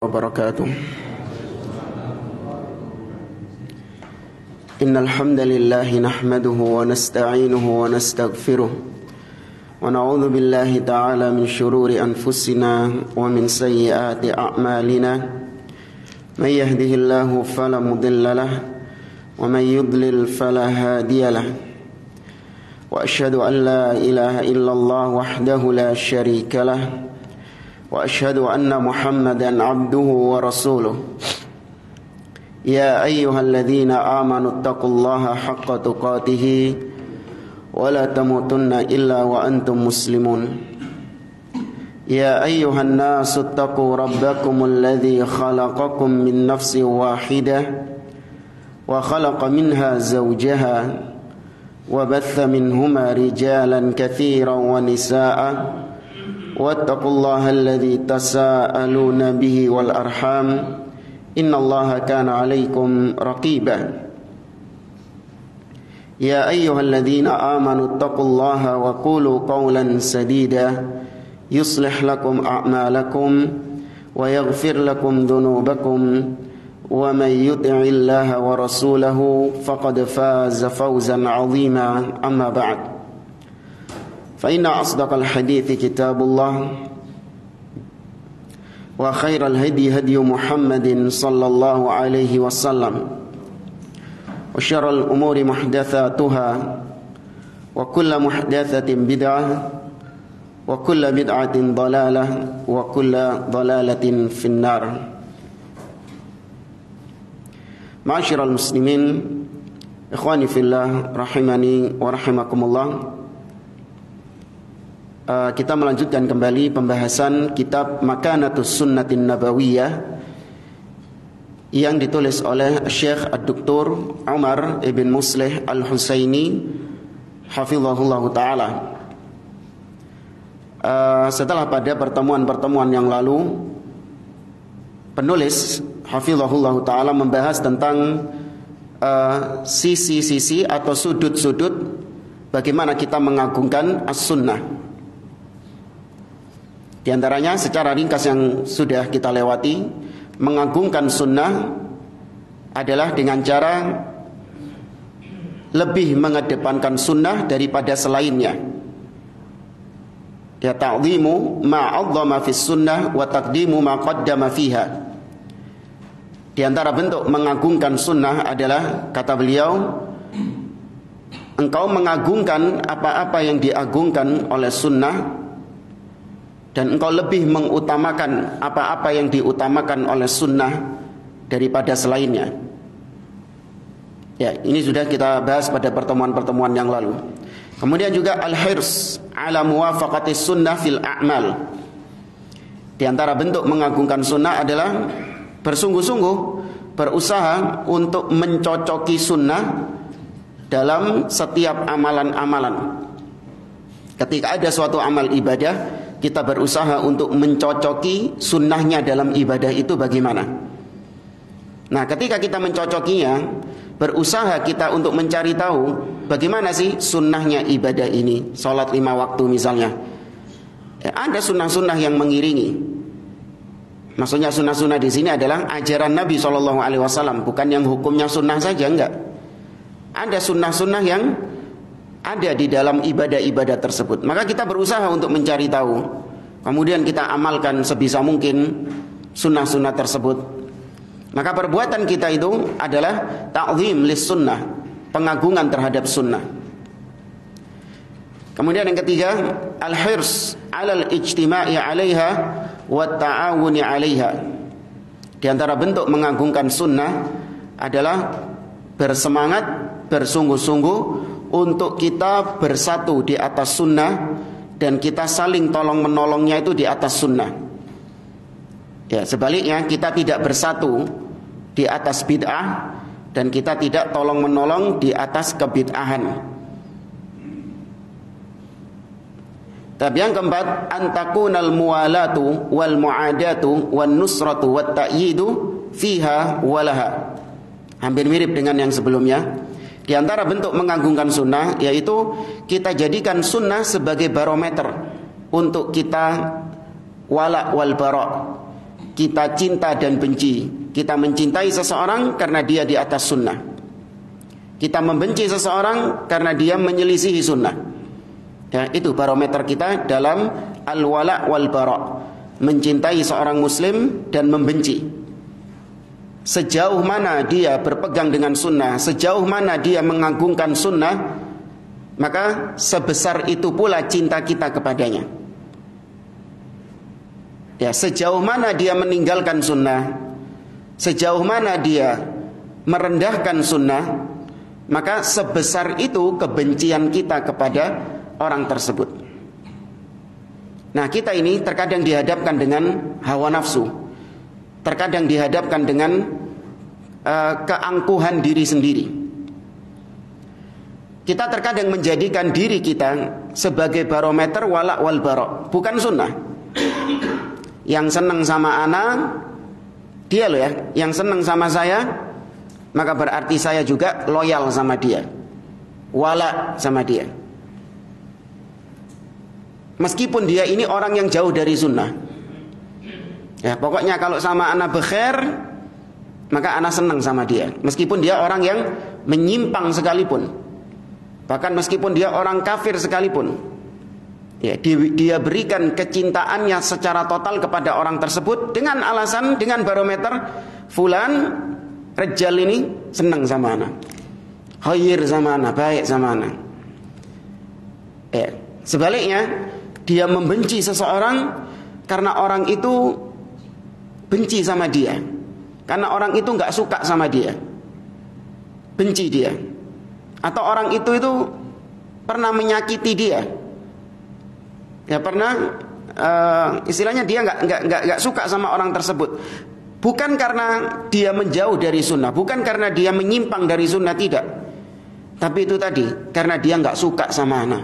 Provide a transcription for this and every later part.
وبركاته. إن الحمد لله نحمده ونستعينه ونستغفره ونعوذ بالله تعالى من شرور أنفسنا ومن سيئات أعمالنا. من يهده الله فلا مضل له ومن يضلل فلا هادي له. وأشهد أن لا إله إلا الله وحده لا شريك له وأشهد أن محمدا عبده ورسوله. يا أيها الذين آمنوا اتقوا الله حق تقاته ولا تموتن إلا وأنتم مسلمون. يا أيها الناس اتقوا ربكم الذي خلقكم من نفس واحدة وخلق منها زوجها وبث منهما رجالا كثيرا ونساء واتقوا الله الذي تساءلون به والأرحام إن الله كان عليكم رقيبا. يا أيها الذين آمنوا اتقوا الله وقولوا قولا سديدا يصلح لكم أعمالكم ويغفر لكم ذنوبكم ومن يطع الله ورسوله فقد فاز فوزا عظيما. أما بعد، فإن أصدق الحديث كتاب الله وخير الهدي هدي محمد صلى الله عليه وسلم وشر الأمور محدثاتها وكل محدثة بدعة وكل بدعة ضلالة وكل ضلالة في النار. معاشر المسلمين إخواني في الله رحمني ورحمكم الله. Kita melanjutkan kembali pembahasan kitab Makanatus Sunnatin Nabawiyah yang ditulis oleh Syekh Ad-Doktor Umar Ibn Muslih Al-Husaini hafizahullah ta'ala. Setelah pada pertemuan-pertemuan yang lalu penulis hafizahullah ta'ala membahas tentang sisi-sisi atau sudut-sudut bagaimana kita mengagungkan as-sunnah. Di antaranya secara ringkas yang sudah kita lewati, mengagungkan sunnah adalah dengan cara lebih mengedepankan sunnah daripada selainnya. Ya, ta'zimu ma'azzama fis sunnah wa taqdimu ma qaddama fiha. Di antara bentuk mengagungkan sunnah adalah, kata beliau, engkau mengagungkan apa-apa yang diagungkan oleh sunnah, dan engkau lebih mengutamakan apa-apa yang diutamakan oleh sunnah daripada selainnya. Ya, ini sudah kita bahas pada pertemuan-pertemuan yang lalu. Kemudian juga al-hirs ala muwafaqati sunnah fil a'mal. Di antara bentuk mengagungkan sunnah adalah bersungguh-sungguh berusaha untuk mencocoki sunnah dalam setiap amalan-amalan. Ketika ada suatu amal ibadah, kita berusaha untuk mencocoki sunnahnya dalam ibadah itu bagaimana. Nah, ketika kita mencocokinya, berusaha kita untuk mencari tahu bagaimana sih sunnahnya ibadah ini, sholat 5 waktu misalnya. Ada sunnah-sunnah yang mengiringi. Maksudnya sunnah-sunnah di sini adalah ajaran Nabi SAW, bukan yang hukumnya sunnah saja, enggak. Ada sunnah-sunnah yang ada di dalam ibadah-ibadah tersebut. Maka kita berusaha untuk mencari tahu, kemudian kita amalkan sebisa mungkin sunnah-sunnah tersebut. Maka perbuatan kita itu adalah ta'zim lis sunnah, pengagungan terhadap sunnah. Kemudian yang ketiga, al-hirs 'alal ijtima'i 'alaiha wa ta'awuni 'alaiha. Di antara bentuk mengagungkan sunnah adalah bersemangat, bersungguh-sungguh untuk kita bersatu di atas sunnah dan kita saling tolong menolongnya itu di atas sunnah. Ya, sebaliknya kita tidak bersatu di atas bid'ah dan kita tidak tolong menolong di atas kebid'ahan. Tapi yang keempat, antakunal muwalatu wal muadatu wan nusratu wat ta'yidu fiha walaha. Hampir mirip dengan yang sebelumnya. Di antara bentuk mengagungkan sunnah yaitu kita jadikan sunnah sebagai barometer untuk kita wala wal bara. kita cinta dan benci. Kita mencintai seseorang karena dia di atas sunnah. Kita membenci seseorang karena dia menyelisihi sunnah. Ya, itu barometer kita dalam al-wala wal bara. Mencintai seorang muslim dan membenci. Sejauh mana dia berpegang dengan sunnah, sejauh mana dia mengagungkan sunnah, maka sebesar itu pula cinta kita kepadanya. Ya, sejauh mana dia meninggalkan sunnah, sejauh mana dia merendahkan sunnah, maka sebesar itu kebencian kita kepada orang tersebut. Nah, kita ini terkadang dihadapkan dengan hawa nafsu, terkadang dihadapkan dengan keangkuhan diri sendiri. Kita terkadang menjadikan diri kita sebagai barometer wala wal bara, bukan sunnah. Yang senang sama ana, dia loh ya, yang senang sama saya, maka berarti saya juga loyal sama dia, wala sama dia. Meskipun dia ini orang yang jauh dari sunnah. Ya, pokoknya kalau sama ana bekhair, maka ana senang sama dia. Meskipun dia orang yang menyimpang sekalipun. Bahkan meskipun dia orang kafir sekalipun. Ya, dia berikan kecintaannya secara total kepada orang tersebut dengan alasan, dengan barometer fulan rejal ini senang sama ana, khair sama ana, baik sama ana. Ya, sebaliknya dia membenci seseorang karena orang itu benci sama dia, karena orang itu nggak suka sama dia, benci dia, atau orang itu pernah menyakiti dia. Ya, pernah istilahnya dia nggak suka sama orang tersebut. Bukan karena dia menjauh dari sunnah, bukan karena dia menyimpang dari sunnah, tidak. Tapi itu tadi, karena dia nggak suka sama ana.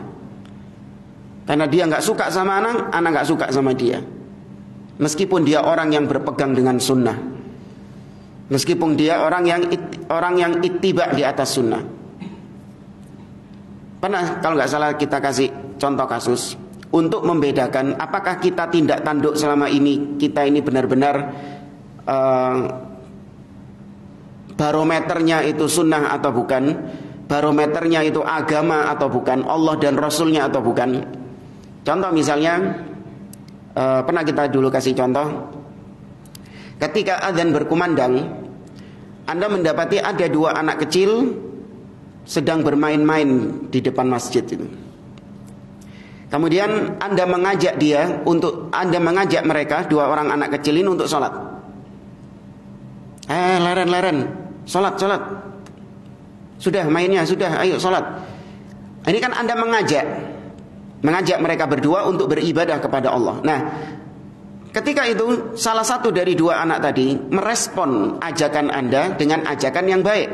Karena dia nggak suka sama ana nggak suka sama dia. Meskipun dia orang yang berpegang dengan sunnah, meskipun dia orang yang ittiba di atas sunnah. Pernah kalau nggak salah kita kasih contoh kasus untuk membedakan apakah kita tindak tanduk selama ini, kita ini benar-benar barometernya itu sunnah atau bukan, barometernya itu agama atau bukan, Allah dan Rasulnya atau bukan. Contoh misalnya, pernah kita dulu kasih contoh, ketika adzan berkumandang, Anda mendapati ada dua anak kecil sedang bermain-main di depan masjid itu. Kemudian Anda mengajak mereka, dua orang anak kecil ini untuk sholat. Leren, sholat. Sudah mainnya, sudah, ayo sholat. Ini kan Anda mengajak mereka berdua untuk beribadah kepada Allah. Nah, ketika itu salah satu dari dua anak tadi merespon ajakan Anda dengan ajakan yang baik,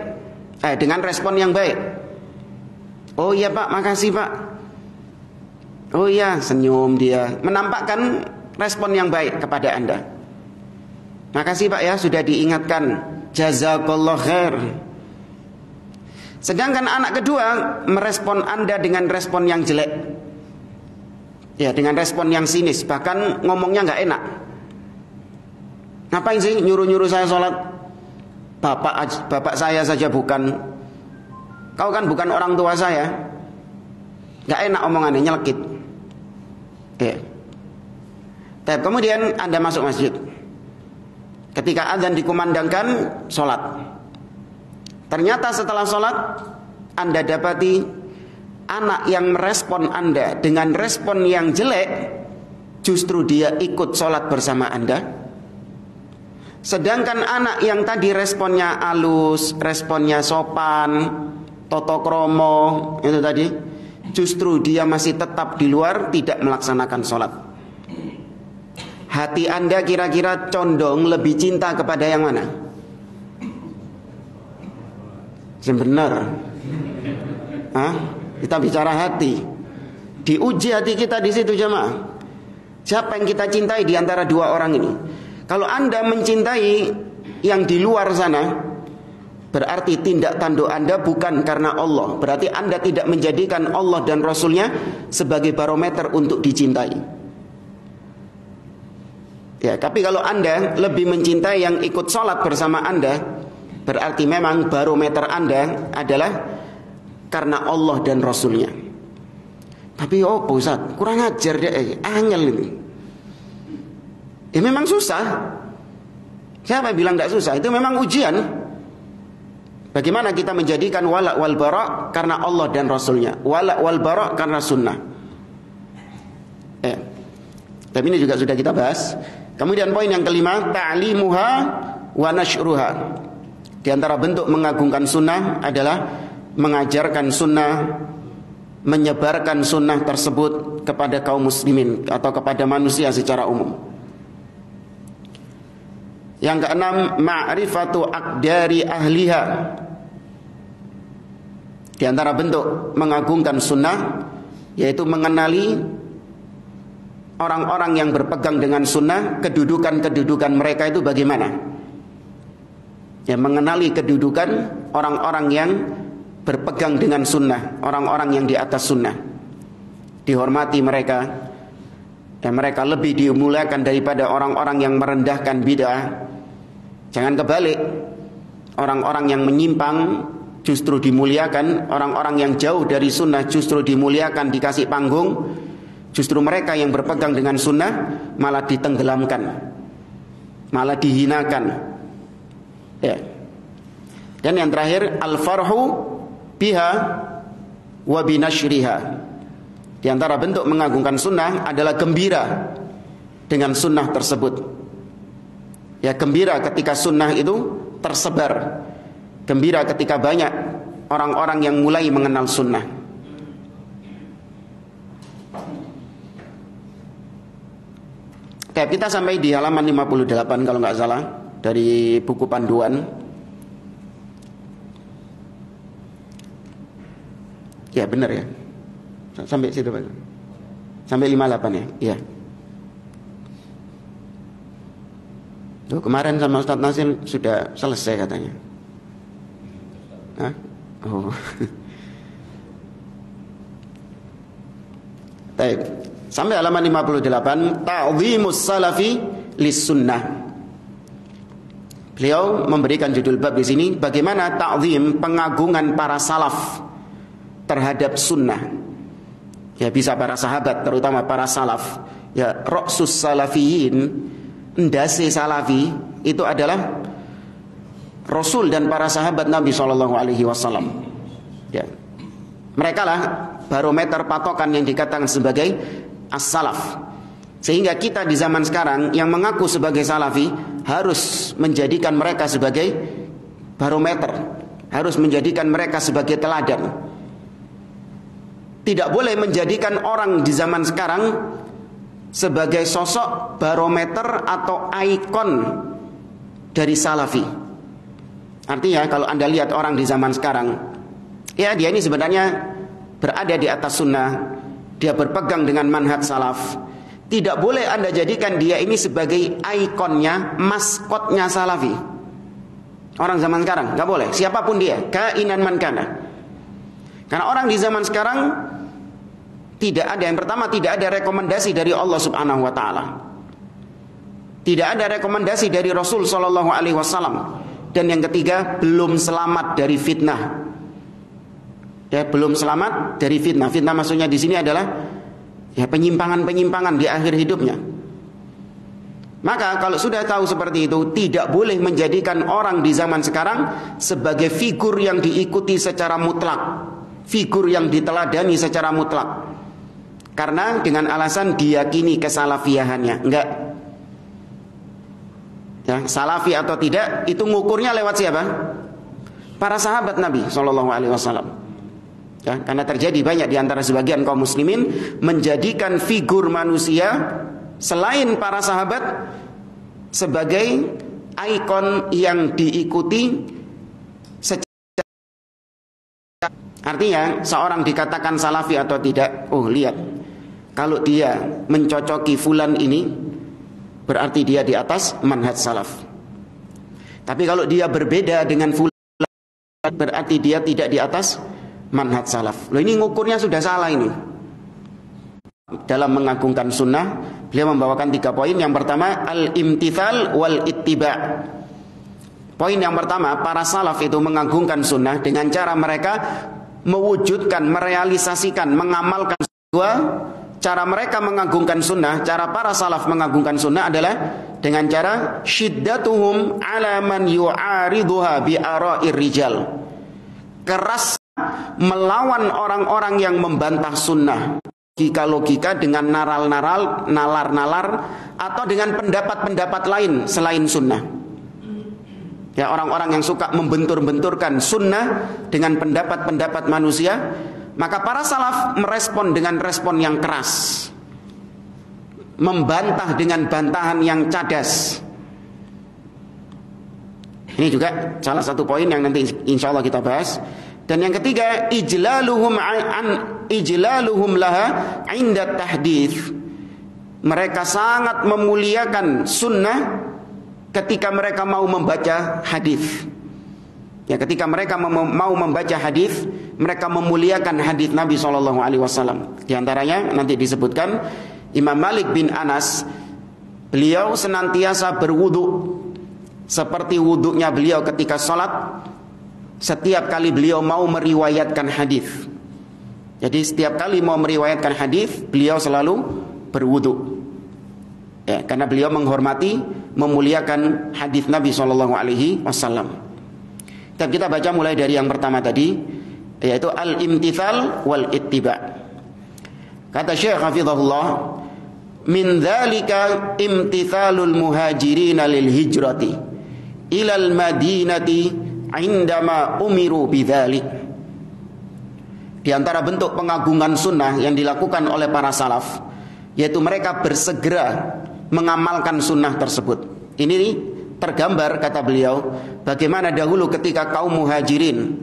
dengan respon yang baik. Oh iya Pak, makasih Pak. Oh iya, senyum dia, menampakkan respon yang baik kepada Anda. Makasih Pak ya, sudah diingatkan. Jazakallah khair. Sedangkan anak kedua merespon Anda dengan respon yang jelek. Ya, dengan respon yang sinis, bahkan ngomongnya nggak enak. Ngapain sih nyuruh-nyuruh saya sholat? Bapak saya saja bukan. Kau kan bukan orang tua saya. Nggak enak omongannya, nyelekit. Ya. Kemudian Anda masuk masjid. Ketika adzan dikumandangkan, sholat. Ternyata setelah sholat, Anda dapati anak yang merespon Anda dengan respon yang jelek, justru dia ikut sholat bersama Anda. Sedangkan anak yang tadi responnya halus, responnya sopan, toto kromo, itu tadi, justru dia masih tetap di luar, tidak melaksanakan sholat. Hati Anda kira-kira condong lebih cinta kepada yang mana? Sebenar. Kita bicara hati. Diuji hati kita di situ jemaah. Siapa yang kita cintai di antara dua orang ini? Kalau Anda mencintai yang di luar sana, berarti tindak tanduk Anda bukan karena Allah. Berarti Anda tidak menjadikan Allah dan Rasulnya sebagai barometer untuk dicintai. Ya, tapi kalau Anda lebih mencintai yang ikut sholat bersama Anda, berarti memang barometer Anda adalah karena Allah dan Rasulnya. Tapi oh Ustaz, kurang ajar deh, angel ini. Ya memang susah. Siapa yang bilang tidak susah? Itu memang ujian. Bagaimana kita menjadikan wala wal bara karena Allah dan Rasulnya, wala wal bara karena sunnah. Tapi ini juga sudah kita bahas. Kemudian poin yang kelima, ta'limuha wa nashruha. Di antara bentuk mengagungkan sunnah adalah mengajarkan sunnah, menyebarkan sunnah tersebut kepada kaum muslimin atau kepada manusia secara umum. Yang keenam, ma'rifatu aqdari ahliha. Di antara bentuk mengagungkan sunnah yaitu mengenali orang-orang yang berpegang dengan sunnah, kedudukan-kedudukan mereka itu bagaimana. Ya, mengenali kedudukan orang-orang yang berpegang dengan sunnah, orang-orang yang di atas sunnah, dihormati mereka, dan mereka lebih dimuliakan daripada orang-orang yang merendahkan bid'ah. Jangan kebalik, orang-orang yang menyimpang justru dimuliakan, orang-orang yang jauh dari sunnah justru dimuliakan, dikasih panggung. Justru mereka yang berpegang dengan sunnah malah ditenggelamkan, malah dihinakan. Ya. Dan yang terakhir, al-farhu biha wa binashriha. Di antara bentuk mengagungkan sunnah adalah gembira dengan sunnah tersebut. Ya, gembira ketika sunnah itu tersebar, gembira ketika banyak orang-orang yang mulai mengenal sunnah. Oke, kita sampai di halaman 58 kalau nggak salah dari buku panduan. Ya benar ya. Sampai situ Pak. Sampai 58 ya. Iya. Tuh, kemarin sama Ustadz Nasil sudah selesai katanya. Hah? Oh. Baik. Sampai halaman 58, ta'zimus salafi lis sunnah. Beliau memberikan judul bab di sini, bagaimana ta'zim, pengagungan para salaf terhadap sunnah. Ya, bisa para sahabat, terutama para salaf. Ya, ra'sus salafiyin, endase salafi itu adalah Rasul dan para sahabat Nabi SAW. Ya, mereka lah barometer patokan yang dikatakan sebagai as-salaf. Sehingga kita di zaman sekarang yang mengaku sebagai salafi harus menjadikan mereka sebagai barometer, harus menjadikan mereka sebagai teladan. Tidak boleh menjadikan orang di zaman sekarang sebagai sosok barometer atau ikon dari salafi. Artinya kalau Anda lihat orang di zaman sekarang, ya dia ini sebenarnya berada di atas sunnah, dia berpegang dengan manhaj salaf. Tidak boleh Anda jadikan dia ini sebagai ikonnya, maskotnya salafi. Orang zaman sekarang nggak boleh, siapapun dia, kainan man kana. Karena orang di zaman sekarang tidak ada, yang pertama tidak ada rekomendasi dari Allah Subhanahu wa taala. Tidak ada rekomendasi dari Rasul sallallahu alaihi wasallam. Dan yang ketiga, belum selamat dari fitnah. Ya, belum selamat dari fitnah. Fitnah maksudnya di sini adalah ya penyimpangan-penyimpangan di akhir hidupnya. Maka kalau sudah tahu seperti itu, tidak boleh menjadikan orang di zaman sekarang sebagai figur yang diikuti secara mutlak, figur yang diteladani secara mutlak. Karena dengan alasan diyakini kesalafiahannya. Enggak. Ya, salafi atau tidak itu ngukurnya lewat siapa? Para sahabat Nabi SAW. Ya, karena terjadi banyak di antara sebagian kaum muslimin menjadikan figur manusia selain para sahabat sebagai ikon yang diikuti secara. Artinya seorang dikatakan salafi atau tidak, oh lihat, kalau dia mencocoki fulan ini berarti dia di atas manhaj salaf. Tapi kalau dia berbeda dengan fulan berarti dia tidak di atas manhaj salaf. Loh, ini ngukurnya sudah salah ini. Dalam mengagungkan sunnah Beliau membawakan 3 poin. Yang pertama, al-imtithal wal ittiba'. Poin yang pertama, para salaf itu mengagungkan sunnah dengan cara mereka mewujudkan, merealisasikan, mengamalkan. Dua, cara mereka mengagungkan sunnah, cara para salaf mengagungkan sunnah adalah dengan cara syiddatuhum ala man yu'ariduha bi ara'ir rijal. Keras melawan orang-orang yang membantah sunnah. Logika-logika dengan nalar-nalar atau dengan pendapat-pendapat lain selain sunnah. Ya, orang-orang yang suka membentur-benturkan sunnah dengan pendapat-pendapat manusia, maka para salaf merespon dengan respon yang keras, membantah dengan bantahan yang cadas. Ini juga salah satu poin yang nanti insya Allah kita bahas. Dan yang ketiga, ijlaluhum laha inda tahdits. Mereka sangat memuliakan sunnah ketika mereka mau membaca hadis. Ya, ketika mereka mau membaca hadis, mereka memuliakan hadis Nabi SAW. Di antaranya nanti disebutkan Imam Malik bin Anas, beliau senantiasa berwudu seperti wudunya beliau ketika sholat. Setiap kali beliau mau meriwayatkan hadis, jadi setiap kali mau meriwayatkan hadis, beliau selalu berwudu. Ya, karena beliau menghormati, memuliakan hadis Nabi SAW. Dan kita baca mulai dari yang pertama tadi, yaitu al-imtithal wal ittiba'. Kata Syekh hafizahullah, min dzalika imtithalul muhajirin lil hijrati ilal madinati indama umiru bidzalik. Di antara bentuk pengagungan sunnah yang dilakukan oleh para salaf, yaitu mereka bersegera mengamalkan sunnah tersebut. Ini tergambar, kata beliau, bagaimana dahulu ketika kaum muhajirin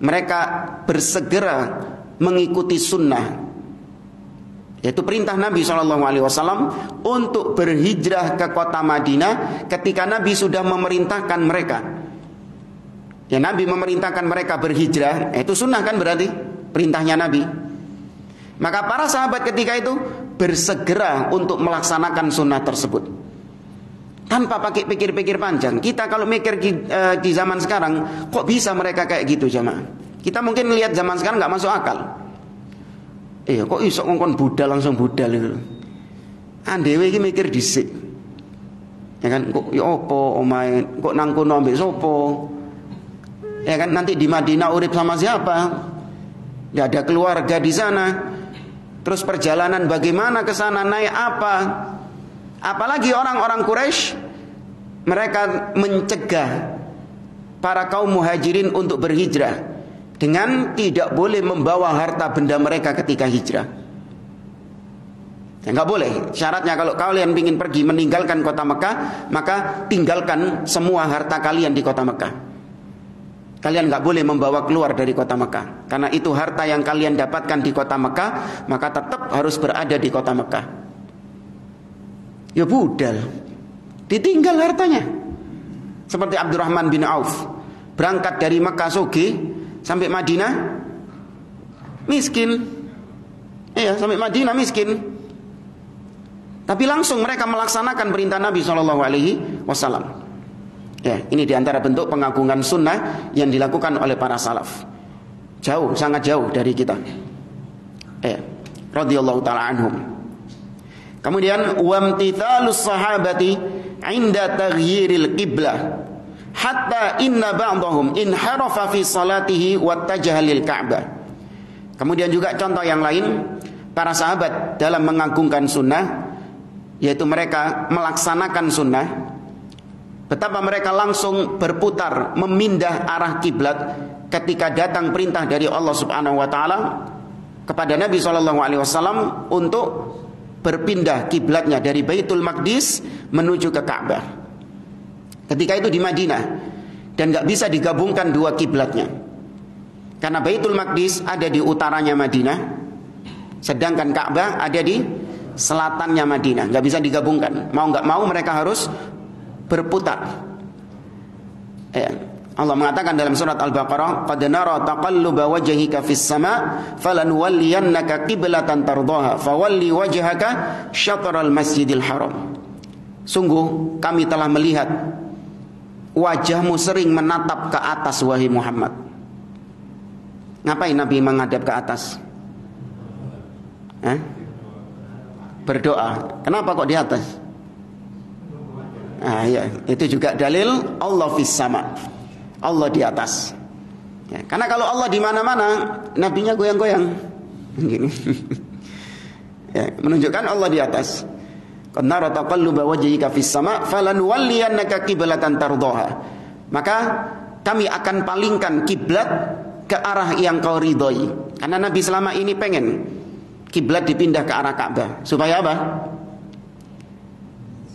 mereka bersegera mengikuti sunnah, yaitu perintah Nabi SAW untuk berhijrah ke kota Madinah ketika Nabi sudah memerintahkan mereka. Ya, Nabi memerintahkan mereka berhijrah, itu sunnah kan berarti perintahnya Nabi. Maka para sahabat ketika itu bersegera untuk melaksanakan sunnah tersebut tanpa pakai pikir-pikir panjang. Kita kalau mikir di zaman sekarang, kok bisa mereka kayak gitu jamaah? Kita mungkin lihat zaman sekarang nggak masuk akal. Kok iso ngongkon budal langsung budal itu. Andewe iki mikir dhisik. Ya kan, kok ya opo omahe, kok nang kono ambek sapa? Ya kan, nanti di Madinah urip sama siapa? Tidak ada keluarga di sana. Terus perjalanan bagaimana ke sana, naik apa? Apalagi orang-orang Quraisy, mereka mencegah para kaum muhajirin untuk berhijrah dengan tidak boleh membawa harta benda mereka ketika hijrah. Ya, nggak boleh. Syaratnya kalau kalian ingin pergi meninggalkan kota Mekah, maka tinggalkan semua harta kalian di kota Mekah. Kalian nggak boleh membawa keluar dari kota Mekah, karena itu harta yang kalian dapatkan di kota Mekah, maka tetap harus berada di kota Mekah. Ya budal, ditinggal hartanya. Seperti Abdurrahman bin Auf, berangkat dari Mekah sugih sampai Madinah miskin. Iya, sampai Madinah miskin. Tapi langsung mereka melaksanakan perintah Nabi SAW. Ya, ini diantara bentuk pengagungan sunnah yang dilakukan oleh para salaf. Jauh, sangat jauh dari kita. Radhiyallahu ta'ala anhum. Kemudian wamtithalus sahabati inda taghyiril qiblah hatta inna ba'dahum inharafa fi salatihi wattajaha lil Ka'bah. Kemudian juga contoh yang lain, para sahabat dalam mengagungkan sunnah, yaitu mereka melaksanakan sunnah. Betapa mereka langsung berputar, memindah arah kiblat ketika datang perintah dari Allah Subhanahu wa taala kepada Nabi SAW untuk berpindah kiblatnya dari Baitul Maqdis menuju ke Ka'bah. Ketika itu di Madinah, dan nggak bisa digabungkan dua kiblatnya, karena Baitul Maqdis ada di utaranya Madinah, sedangkan Ka'bah ada di selatannya Madinah, nggak bisa digabungkan. Mau nggak mau mereka harus berputar. Allah mengatakan dalam surat Al-Baqarah, "Qad nara taqalluba wajhika fis sama' falanwalliyannaka qiblatan tardaha fawalli wajhaka syatral masjidil haram." Sungguh kami telah melihat wajahmu sering menatap ke atas wahai Muhammad. Ngapain Nabi menghadap ke atas? Berdoa. Kenapa kok di atas? Ya, itu juga dalil Allah fis sama. Allah di atas. Ya, karena kalau Allah di mana-mana, nabinya goyang-goyang. Gini. Ya, menunjukkan Allah di atas. Qad nara taqalluba wajhika fis sama' falanwalliyannaka qiblatan tardaha. Maka kami akan palingkan kiblat ke arah yang kau ridhoi. Karena Nabi selama ini pengen kiblat dipindah ke arah Ka'bah. Supaya apa?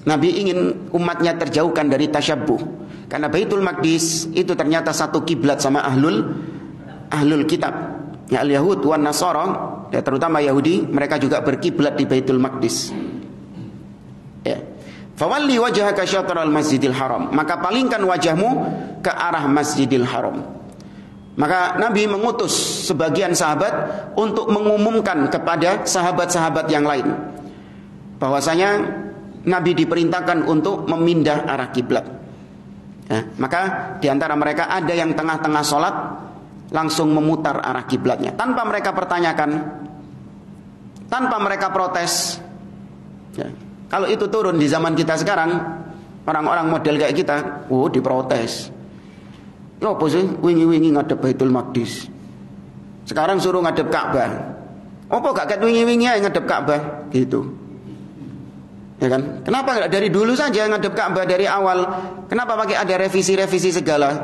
Nabi ingin umatnya terjauhkan dari tasyabbuh. Karena Baitul Maqdis itu ternyata satu kiblat sama ahlul kitab. Ya, al-Yahud wan Nasara, ya, terutama Yahudi, mereka juga berkiblat di Baitul Maqdis. Ya. Fawalli wajhaka syatral Masjidil Haram. Maka palingkan wajahmu ke arah Masjidil Haram. Maka Nabi mengutus sebagian sahabat untuk mengumumkan kepada sahabat-sahabat yang lain bahwasanya Nabi diperintahkan untuk memindah arah kiblat. Ya, maka di antara mereka ada yang tengah-tengah sholat langsung memutar arah kiblatnya tanpa mereka pertanyakan, tanpa mereka protes. Ya, kalau itu turun di zaman kita sekarang, orang-orang model kayak kita, diprotes. Ya apa sih, wingi-wingi ngadep Baitul Maqdis, sekarang suruh ngadep Ka'bah. Apa gak ket wingi-wingi aja ngadep Ka'bah gitu. Ya kan? Kenapa enggak dari dulu saja ngadep Ka'bah dari awal? Kenapa pakai ada revisi-revisi segala?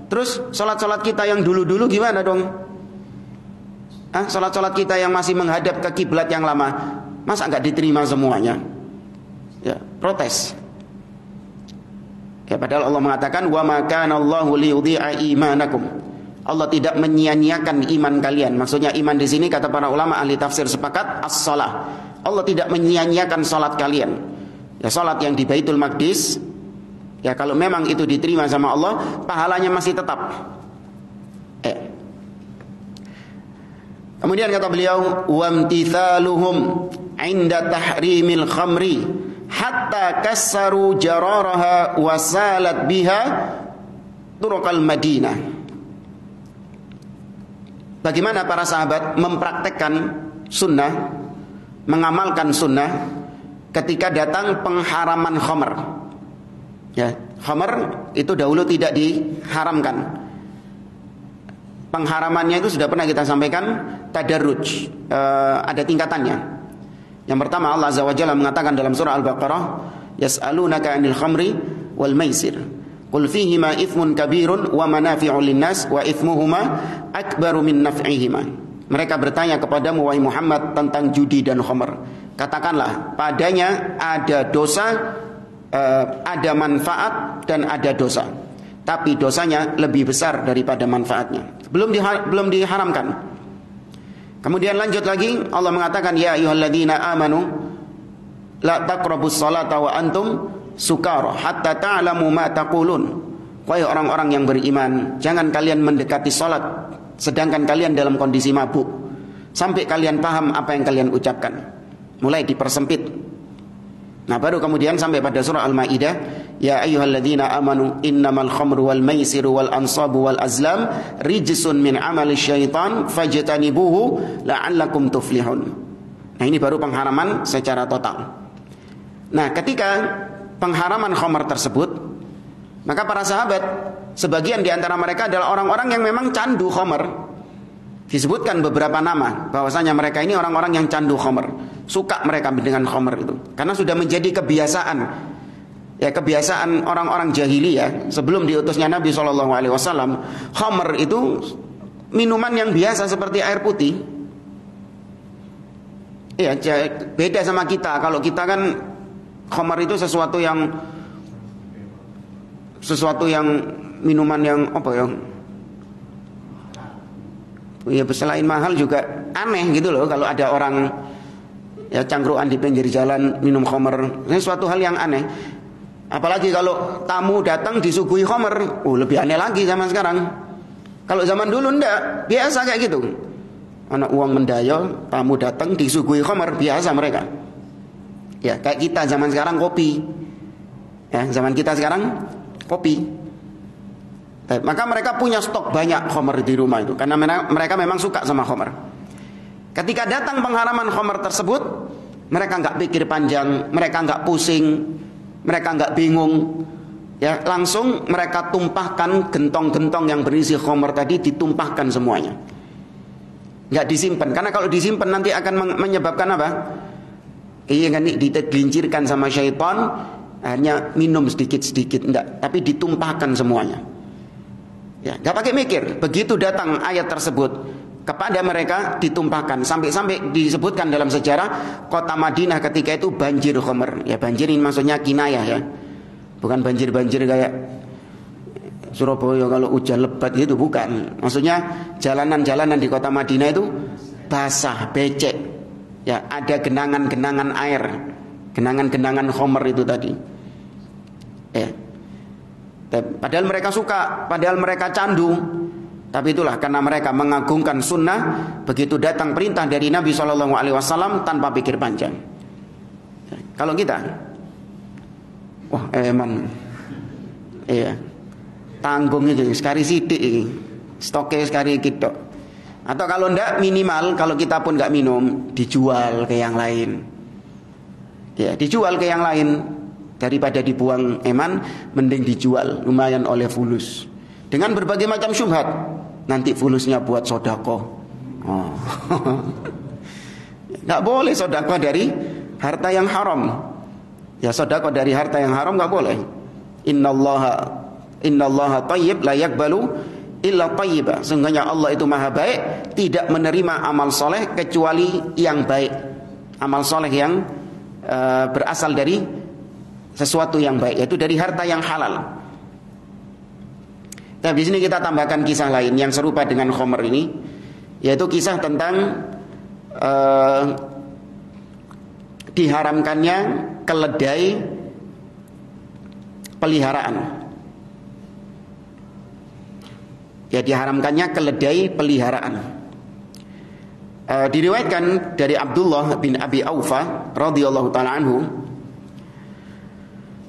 Terus salat-salat kita yang dulu-dulu gimana dong? Salat-salat kita yang masih menghadap ke kiblat yang lama, masa enggak diterima semuanya? Ya, protes. Ya, padahal Allah mengatakan wa ma kana Allahu liyudhi'a imanakum. Allah tidak menyia-nyiakan iman kalian. Maksudnya iman di sini kata para ulama ahli tafsir sepakat as-shalah. Allah tidak menyia-nyiakan salat kalian. Ya, salat yang di Baitul Maqdis, ya kalau memang itu diterima sama Allah, pahalanya masih tetap. Kemudian kata beliau, wamtithaluhum 'inda tahrimil khamri hatta kassaru jararaha wa salat biha turuqal Madinah. Bagaimana para sahabat mempraktekkan sunnah, mengamalkan sunnah ketika datang pengharaman khamr. Ya, khamr itu dahulu tidak diharamkan. Pengharamannya itu sudah pernah kita sampaikan, tadarruj, ada tingkatannya. Yang pertama Allah Azza wa Jalla mengatakan dalam surah Al-Baqarah, yas'alunaka 'anil khamri wal maisir. Qul fihima ithmun kabirun wa manafi'u linnas wa ithmuhuma akbaru min naf'ihima. Mereka bertanya kepadamu wahai Muhammad tentang judi dan khamr. Katakanlah, padanya ada dosa, ada manfaat dan ada dosa. Tapi dosanya lebih besar daripada manfaatnya. Belum diharamkan. Kemudian lanjut lagi Allah mengatakan ya ayyuhalladzina amanu la taqrabus salata wa antum sukara hatta ta'lamu ma taqulun. Wahai orang-orang yang beriman, jangan kalian mendekati salat sedangkan kalian dalam kondisi mabuk sampai kalian paham apa yang kalian ucapkan. Mulai dipersempit. Nah, baru kemudian sampai pada surah Al-Maidah, ya ayyuhalladzina amanu innamal khamru wal maisiru wal ansabu wal azlam rijsun min amali syaitan fajtanibuhu la'allakum tuflihun. Nah, ini baru pengharaman secara total. Nah, ketika pengharaman khamr tersebut, maka para sahabat sebagian di antara mereka adalah orang-orang yang memang candu khamr. Disebutkan beberapa nama bahwasanya mereka ini orang-orang yang candu khamr. Suka mereka dengan khamr itu karena sudah menjadi kebiasaan. Ya, kebiasaan orang-orang jahiliyah sebelum diutusnya Nabi SAW. Khamr itu minuman yang biasa seperti air putih. Ya, beda sama kita. Kalau kita kan khamr itu sesuatu yang minuman yang apa ya? Ya, selain mahal juga aneh gitu loh kalau ada orang ya cangkruan di pinggir jalan minum khamr. Ini suatu hal yang aneh. Apalagi kalau tamu datang disuguhi khamr, lebih aneh lagi zaman sekarang. Kalau zaman dulu enggak, biasa kayak gitu. Anak uang mendayo, tamu datang disuguhi khamr, biasa mereka. Ya, kayak kita zaman sekarang kopi. Ya, zaman kita sekarang kopi. Maka mereka punya stok banyak khamr di rumah itu karena mereka memang suka sama khamr. Ketika datang pengharaman khamr tersebut, mereka enggak pikir panjang, mereka enggak pusing, mereka enggak bingung. Ya, langsung mereka tumpahkan gentong-gentong yang berisi khamr tadi, ditumpahkan semuanya. Enggak disimpan, karena kalau disimpan nanti akan menyebabkan apa? Iya kan, digelincirkan sama syaitan, hanya minum sedikit-sedikit, enggak, tapi ditumpahkan semuanya. Ya, enggak pakai mikir. Begitu datang ayat tersebut kepada mereka, ditumpahkan. Sampai-sampai disebutkan dalam sejarah kota Madinah ketika itu banjir khamr. Ya, banjir ini maksudnya kinayah ya. Bukan banjir-banjir kayak Surabaya kalau hujan lebat itu, bukan. Maksudnya jalanan-jalanan di kota Madinah itu basah, becek. Ya, ada genangan-genangan air, genangan-genangan khamr itu tadi. Ya. Padahal mereka suka, padahal mereka candu. Tapi itulah karena mereka mengagungkan sunnah, begitu datang perintah dari Nabi SAW tanpa pikir panjang. Ya. Kalau kita, wah eman, iya, tanggung itu sekali sidik, stoknya sekali gitu. Atau kalau enggak, minimal kalau kita pun enggak minum, dijual ke yang lain. Ya, dijual ke yang lain. Daripada dibuang eman, mending dijual, lumayan oleh fulus. Dengan berbagai macam syubhat. Nanti fulusnya buat sedekah. Oh. Enggak boleh sedekah dari harta yang haram. Ya, sedekah dari harta yang haram enggak boleh. Innallaha thayyib la yaqbalu illa thayyiba. Sesungguhnya Allah itu maha baik, tidak menerima amal soleh kecuali yang baik. Amal soleh yang berasal dari sesuatu yang baik, yaitu dari harta yang halal. Nah, di sini kita tambahkan kisah lain yang serupa dengan khamr ini, yaitu kisah tentang diharamkannya keledai peliharaan. Ya, diharamkannya keledai peliharaan. Diriwayatkan dari Abdullah bin Abi Aufa radhiyallahu taala anhu,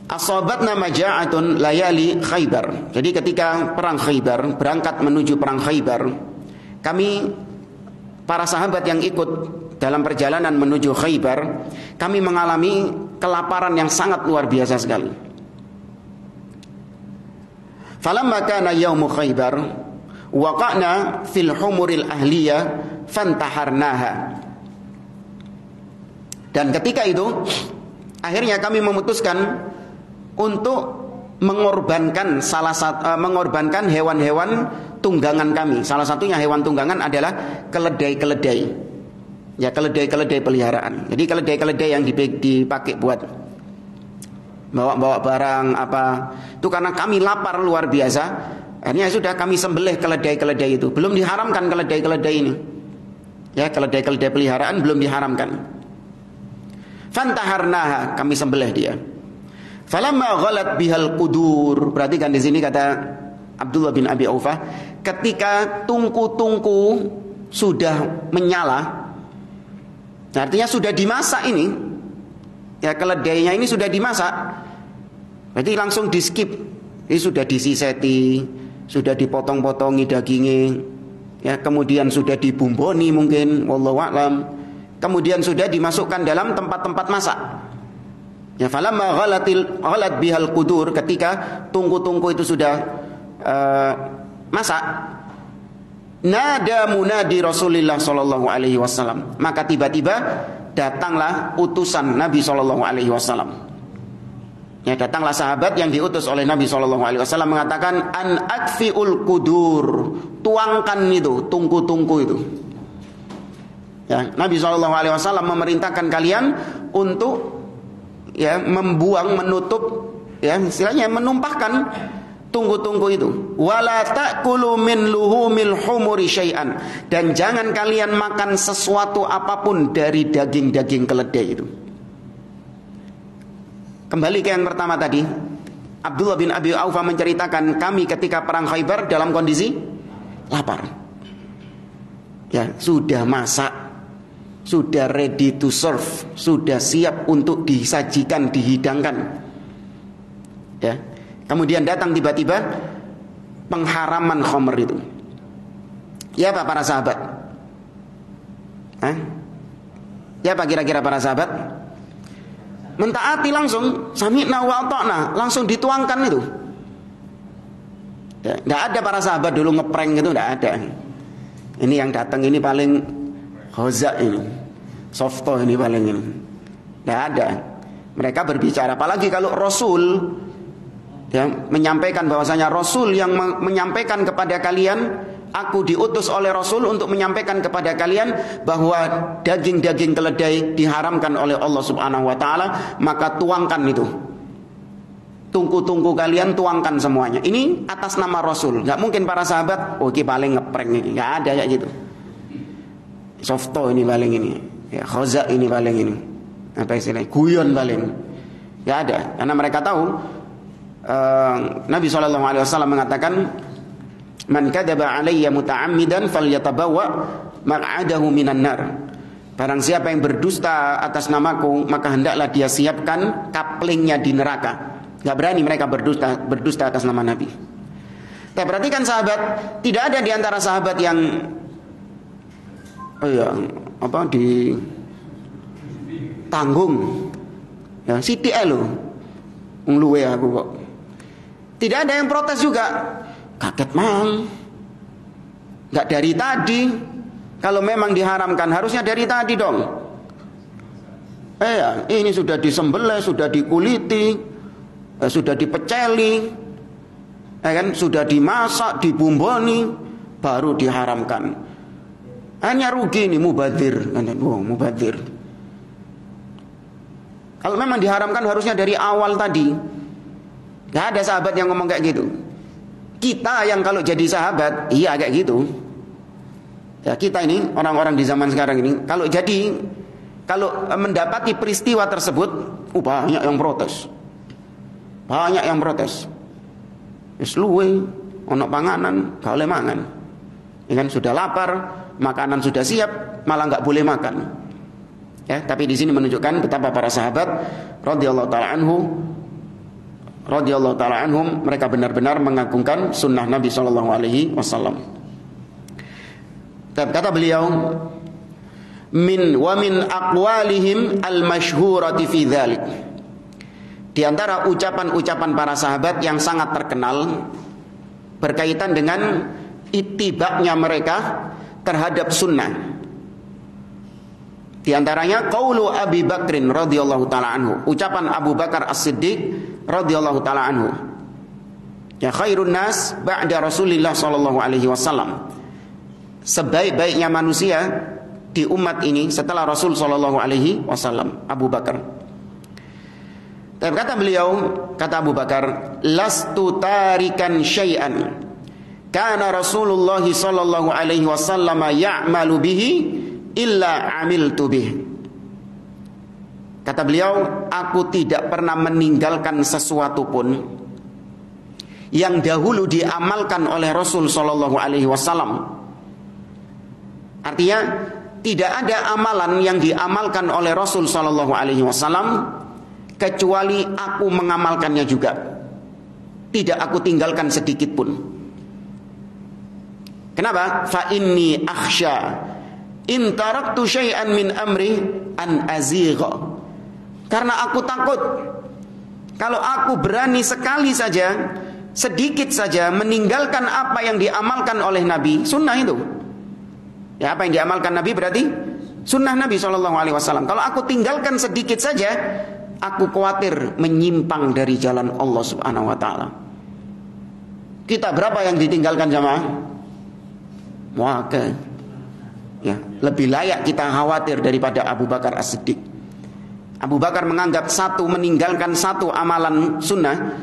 asabatna maja'atun layali Khaybar. Jadi ketika perang Khaybar, berangkat menuju perang Khaybar, kami para sahabat yang ikut dalam perjalanan menuju Khaybar, kami mengalami kelaparan yang sangat luar biasa sekali. Falamma kana yaumu Khaybar, waqa'na fil humuril ahliyah fantaharnaha. Dan ketika itu akhirnya kami memutuskan untuk mengorbankan mengorbankan hewan-hewan tunggangan kami. Salah satunya hewan tunggangan adalah keledai-keledai. Ya, keledai-keledai peliharaan. Jadi keledai-keledai yang dipakai buat bawa-bawa barang apa. Itu karena kami lapar luar biasa. Akhirnya sudah kami sembelih keledai-keledai itu. Belum diharamkan keledai-keledai ini. Ya, keledai-keledai peliharaan belum diharamkan. Fantaharnaha, kami sembelih dia. Falamma ghalat bihal qudur. Perhatikan di sini kata Abdullah bin Abi Aufa, ketika tungku-tungku sudah menyala, artinya sudah dimasak ini. Ya, keledainya ini sudah dimasak. Berarti langsung di skip. Ini sudah disiseti, sudah dipotong-potongi dagingnya. Ya, kemudian sudah dibumboni mungkin, wallahu a'lam. Kemudian sudah dimasukkan dalam tempat-tempat masak. Ya, falamma ghalat bihal qudur, ketika tungku-tungku itu sudah masak, nada munadi Rasulullah sallallahu alaihi wasallam, maka tiba-tiba datanglah utusan Nabi sallallahu alaihi wasallam. Ya, datanglah sahabat yang diutus oleh Nabi sallallahu alaihi wasallam mengatakan, an akfiul qudur, tuangkan itu tungku-tungku itu. Ya, Nabi sallallahu alaihi wasallam memerintahkan kalian untuk ya membuang, menutup, ya istilahnya menumpahkan tunggu-tunggu itu. Wala ta'kulu min luhumil humuri syai'an, dan jangan kalian makan sesuatu apapun dari daging-daging keledai itu. Kembali ke yang pertama tadi, Abdullah bin Abi Aufa menceritakan, kami ketika perang Khaybar dalam kondisi lapar. Ya, sudah masak, sudah ready to serve, sudah siap untuk disajikan, dihidangkan. Ya. Kemudian datang tiba-tiba pengharaman khamr itu. Ya Pak para sahabat? Hah? Ya Pak kira-kira para sahabat? Mentaati langsung, sami'na wa ata'na, langsung dituangkan itu. Ya, enggak ada para sahabat dulu ngeprank gitu, enggak ada. Ini yang datang ini paling khoza ini. Softo ini paling ini. Enggak ada. Mereka berbicara, apalagi kalau Rasul ya, menyampaikan bahwasanya Rasul yang menyampaikan kepada kalian, aku diutus oleh Rasul untuk menyampaikan kepada kalian bahwa daging-daging keledai diharamkan oleh Allah Subhanahu wa taala, maka tuangkan itu. Tungku-tungku kalian tuangkan semuanya. Ini atas nama Rasul. Enggak mungkin para sahabat, oh ini paling ngeprank ini. Enggak ada kayak gitu. Softo ini paling ini. Ya, khoza ini paling ini. Apa istilahnya? Guyon paling. Enggak ada. Karena mereka tahu Nabi SAW mengatakan, man kadzaba alayya muta'ammidan falyatabawwa maq'adahu minan nar. Barang siapa yang berdusta atas namaku, maka hendaklah dia siapkan kaplingnya di neraka. Gak berani mereka berdusta atas nama Nabi. Tapi perhatikan sahabat, tidak ada di antara sahabat yang tanggung. Ya, siti elo. Ngluwe aku kok. Tidak ada yang protes juga. Kaget mang. Gak dari tadi. Kalau memang diharamkan harusnya dari tadi dong. Ini sudah disembelih, sudah dikuliti, sudah dipeceli, kan, sudah dimasak, dibumboni, baru diharamkan. Hanya rugi ini mubadzir. Mubadzir. Kalau memang diharamkan harusnya dari awal tadi. Gak ada sahabat yang ngomong kayak gitu. Kita yang kalau jadi sahabat, iya kayak gitu. Ya kita ini orang-orang di zaman sekarang ini, kalau mendapati peristiwa tersebut, banyak yang protes. Banyak yang protes. Wis luwe ono panganan, gak oleh mangan. Ya kan sudah lapar, makanan sudah siap, malah enggak boleh makan. Ya, tapi di sini menunjukkan betapa para sahabat radhiyallahu taala anhum mereka benar-benar mengagungkan sunnah Nabi sallallahu alaihi wasallam. Kata beliau, min aqwalihim al-masyhurati fi dzalik. Di antara ucapan-ucapan para sahabat yang sangat terkenal berkaitan dengan ittiba'nya mereka terhadap sunnah. Di antaranya qaulu Abi Bakrin radhiyallahu taala anhu, ucapan Abu Bakar As-Siddiq radhiyallahu taala anhu. Ya khairun nas ba'da Rasulillah sallallahu alaihi wasallam. Sebaik-baiknya manusia di umat ini setelah Rasul sallallahu alaihi wasallam, Abu Bakar. Dan kata beliau, kata Abu Bakar, lastu tarikan syai'an kana Rasulullah sallallahu alaihi wasallam ya'malu bihi illa amiltu bih. Kata beliau, aku tidak pernah meninggalkan sesuatu pun yang dahulu diamalkan oleh Rasul sallallahu alaihi wasallam. Artinya tidak ada amalan yang diamalkan oleh Rasul sallallahu alaihi wasallam kecuali aku mengamalkannya juga. Tidak aku tinggalkan sedikit pun. Kenapa? Fa inni akhsha in taraktu syai'an min amri an azigha. Karena aku takut kalau aku berani sekali saja, sedikit saja meninggalkan apa yang diamalkan oleh Nabi, sunnah itu. Ya, apa yang diamalkan Nabi berarti sunnah Nabi SAW. Kalau aku tinggalkan sedikit saja, aku khawatir menyimpang dari jalan Allah Subhanahu wa taala. Kita berapa yang ditinggalkan jamaah? Maka ya, lebih layak kita khawatir daripada Abu Bakar As-Siddiq. Abu Bakar menganggap meninggalkan satu amalan sunnah,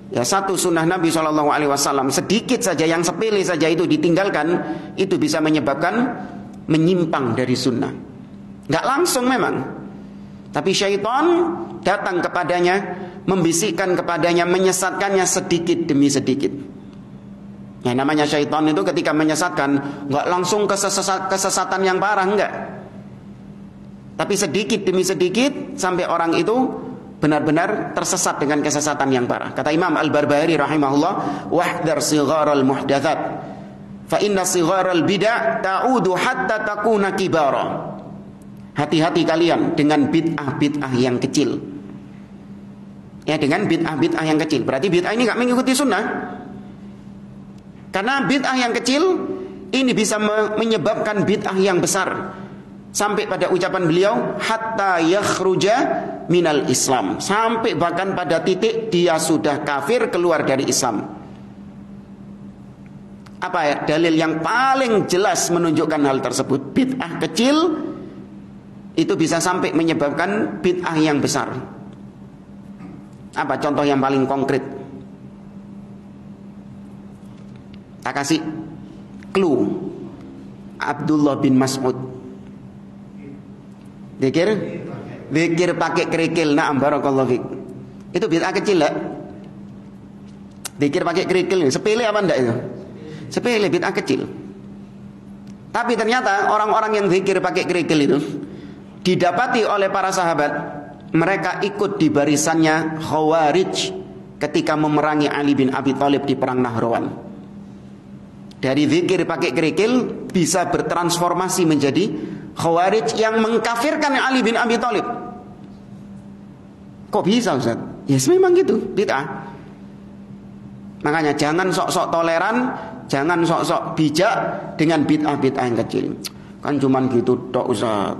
ya satu sunnah Nabi SAW sedikit saja, yang sepele saja itu ditinggalkan, itu bisa menyebabkan menyimpang dari sunnah. Nggak langsung memang, tapi syaitan datang kepadanya membisikkan kepadanya, menyesatkannya sedikit demi sedikit. Ya, namanya syaitan itu ketika menyesatkan nggak langsung kesesatan yang parah, enggak. Tapi sedikit demi sedikit sampai orang itu benar-benar tersesat dengan kesesatan yang parah. Kata Imam Al-Barbahari rahimahullah, wahdar sigharal muhdatsat fa inna sigharal bid'ah ta'udu hatta takuna kibara. Hati-hati kalian dengan bid'ah-bid'ah yang kecil. Ya, dengan bid'ah-bid'ah yang kecil. Berarti bid'ah ini enggak mengikuti sunnah. Karena bid'ah yang kecil ini bisa menyebabkan bid'ah yang besar. Sampai pada ucapan beliau, hatta yakhruja minal Islam. Sampai bahkan pada titik dia sudah kafir, keluar dari Islam. Apa ya? Dalil yang paling jelas menunjukkan hal tersebut. Bid'ah kecil itu bisa sampai menyebabkan bid'ah yang besar. Apa contoh yang paling konkret? Tak kasih clue. Abdullah bin Mas'ud Zikir pakai kerikil. Na'am barakallahu fik. Itu bid'ah kecil lah. Zikir pakai kerikil, sepele apa enggak itu? Sepele, bid'ah kecil. Tapi ternyata orang-orang yang zikir pakai kerikil itu didapati oleh para sahabat, mereka ikut di barisannya Khawarij ketika memerangi Ali bin Abi Thalib di perang Nahrawan. Dari zikir pakai kerikil bisa bertransformasi menjadi Khawarij yang mengkafirkan Ali bin Abi Thalib. Kok bisa, Ustaz? Yes, memang gitu, bid'ah. Makanya jangan sok-sok toleran, jangan sok-sok bijak dengan bid'ah-bid'ah yang kecil. Kan cuman gitu tok, Ustaz.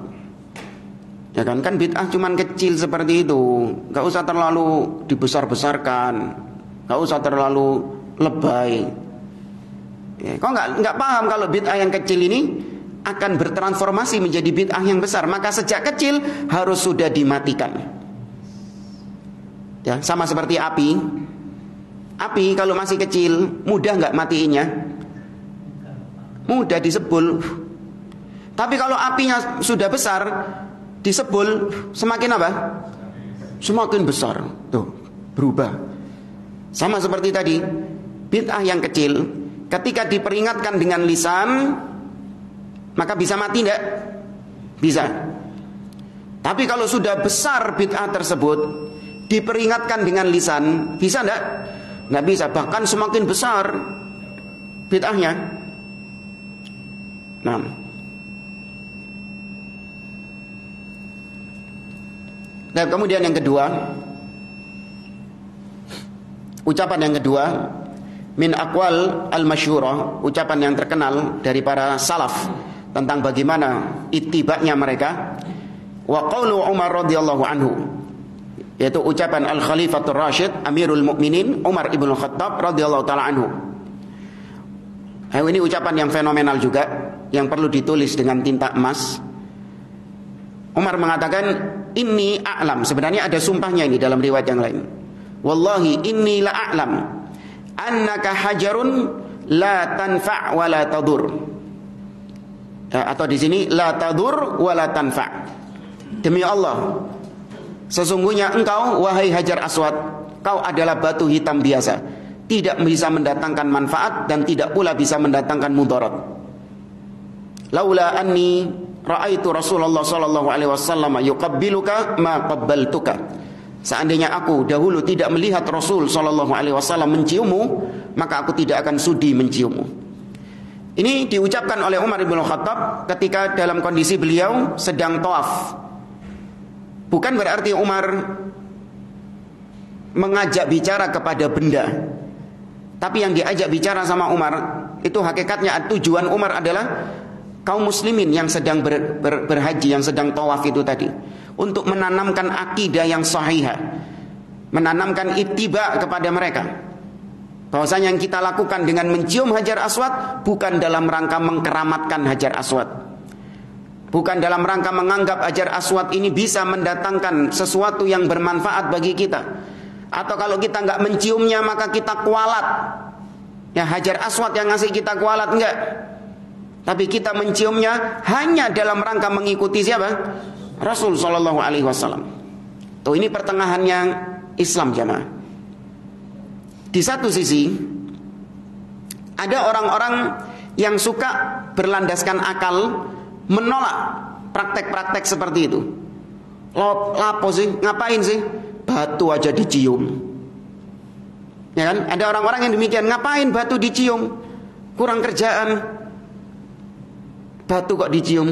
Ya kan bid'ah cuman kecil seperti itu. Enggak usah terlalu dibesar-besarkan. Enggak usah terlalu lebay. Ya, kok enggak paham kalau bid'ah yang kecil ini akan bertransformasi menjadi bid'ah yang besar, maka sejak kecil harus sudah dimatikan. Ya, sama seperti api. Api kalau masih kecil mudah nggak matiinnya? Mudah, disebul. Tapi kalau apinya sudah besar, disebul semakin apa? Semakin besar. Tuh, berubah. Sama seperti tadi, bid'ah yang kecil ketika diperingatkan dengan lisan, maka bisa mati enggak? Bisa. Tapi kalau sudah besar bid'ah tersebut, diperingatkan dengan lisan, bisa enggak? Enggak bisa. Bahkan semakin besar bid'ahnya. Nah, dan kemudian yang kedua, ucapan yang kedua, min aqwal al-masyhurah, ucapan yang terkenal dari para salaf tentang bagaimana ittiba'nya mereka. Wa qaulu Umar radhiyallahu anhu, yaitu ucapan Al-Khalifatur Rasyid Amirul Mukminin Umar ibn Khattab radhiyallahu taala anhu. Ini ucapan yang fenomenal juga, yang perlu ditulis dengan tinta emas. Umar mengatakan, inni a'lam. Sebenarnya ada sumpahnya ini dalam riwayat yang lain. Wallahi inni la a'lam annaka hajarun la tanfa' wa la tadur. Atau di sini la tadur wa la tanfa'. Demi Allah, sesungguhnya engkau wahai Hajar Aswad, kau adalah batu hitam biasa, tidak bisa mendatangkan manfaat dan tidak pula bisa mendatangkan mudarat. Laula anni ra'aitu Rasulullah sallallahu alaihi wasallam yuqabbiluka ma qabbaltuka. Seandainya aku dahulu tidak melihat Rasul sallallahu alaihi wasallam menciummu, maka aku tidak akan sudi menciummu. Ini diucapkan oleh Umar bin Khattab ketika dalam kondisi beliau sedang tawaf. Bukan berarti Umar mengajak bicara kepada benda, tapi yang diajak bicara sama Umar itu hakikatnya tujuan Umar adalah kaum muslimin yang sedang berhaji, yang sedang tawaf itu tadi, untuk menanamkan akidah yang sahihah, menanamkan ittiba kepada mereka, bahwasanya yang kita lakukan dengan mencium Hajar Aswad bukan dalam rangka mengkeramatkan Hajar Aswad, bukan dalam rangka menganggap Hajar Aswad ini bisa mendatangkan sesuatu yang bermanfaat bagi kita, atau kalau kita nggak menciumnya maka kita kualat. Ya, Hajar Aswad yang ngasih kita kualat, enggak. Tapi kita menciumnya hanya dalam rangka mengikuti siapa? Rasul sallallahu alaihi wasallam. Tuh, ini pertengahannya Islam jamaah. Di satu sisi ada orang-orang yang suka berlandaskan akal menolak praktek-praktek seperti itu. Lapo sih, ngapain sih? Batu aja dicium. Ya kan? Ada orang-orang yang demikian, ngapain batu dicium? Kurang kerjaan. Batu kok dicium?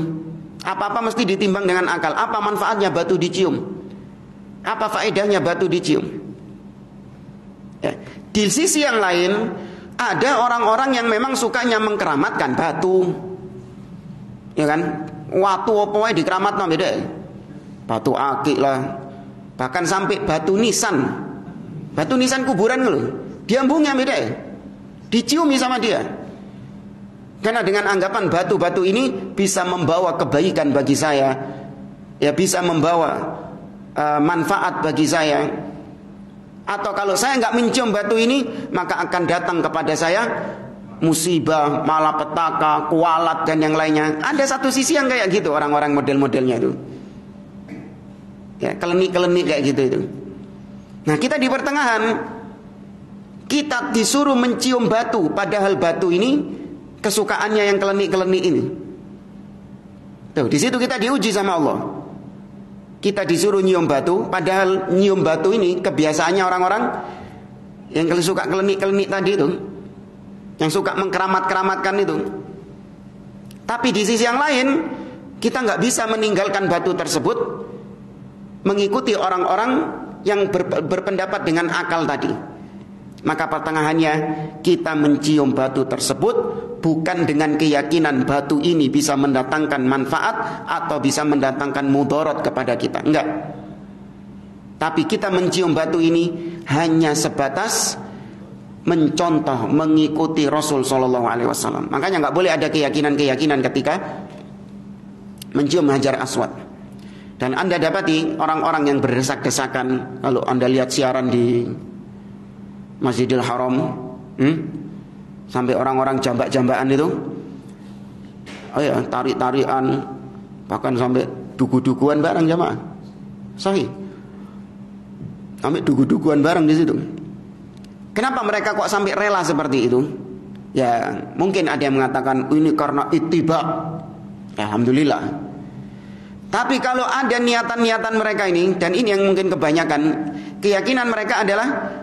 Apa-apa mesti ditimbang dengan akal. Apa manfaatnya batu dicium? Apa faedahnya batu dicium? Ya. Di sisi yang lain ada orang-orang yang memang sukanya mengkeramatkan batu. Ya kan? Watu apa wae dikeramatno beda. Batu akik lah. Bahkan sampai batu nisan. Batu nisan kuburan lho. Diambungnya beda. Diciumi sama dia. Karena dengan anggapan batu-batu ini bisa membawa kebaikan bagi saya, ya bisa membawa manfaat bagi saya. Atau kalau saya nggak mencium batu ini, maka akan datang kepada saya musibah, malapetaka, kualat dan yang lainnya. Ada satu sisi yang kayak gitu orang-orang model-modelnya itu. Ya, kelenik-kelenik kayak gitu itu. Nah, kita di pertengahan, kita disuruh mencium batu, padahal batu ini kesukaannya yang kelenik-kelenik ini. Tuh, di situ kita diuji sama Allah. Kita disuruh nyium batu, padahal nyium batu ini kebiasaannya orang-orang yang suka kelenik-kelenik tadi itu, yang suka mengkeramat-keramatkan itu. Tapi di sisi yang lain, kita nggak bisa meninggalkan batu tersebut, mengikuti orang-orang yang berpendapat dengan akal tadi. Maka pertengahannya kita mencium batu tersebut bukan dengan keyakinan batu ini bisa mendatangkan manfaat atau bisa mendatangkan mudarat kepada kita. Enggak. Tapi kita mencium batu ini hanya sebatas mencontoh, mengikuti Rasul Shallallahu Alaihi Wasallam. Makanya nggak boleh ada keyakinan-keyakinan ketika mencium Hajar Aswad. Dan Anda dapati orang-orang yang berdesak-desakan. Kalau Anda lihat siaran di Masjidil Haram, sampai orang-orang jambak-jambakan itu, oh ya, tarik-tarikan, bahkan sampai dugu-duguan bareng jamaah. Sahih. Sampai dugu-duguan bareng di situ. Kenapa mereka kok sampai rela seperti itu? Ya, mungkin ada yang mengatakan ini karena ittiba. Alhamdulillah. Tapi kalau ada niatan-niatan mereka ini, dan ini yang mungkin kebanyakan, keyakinan mereka adalah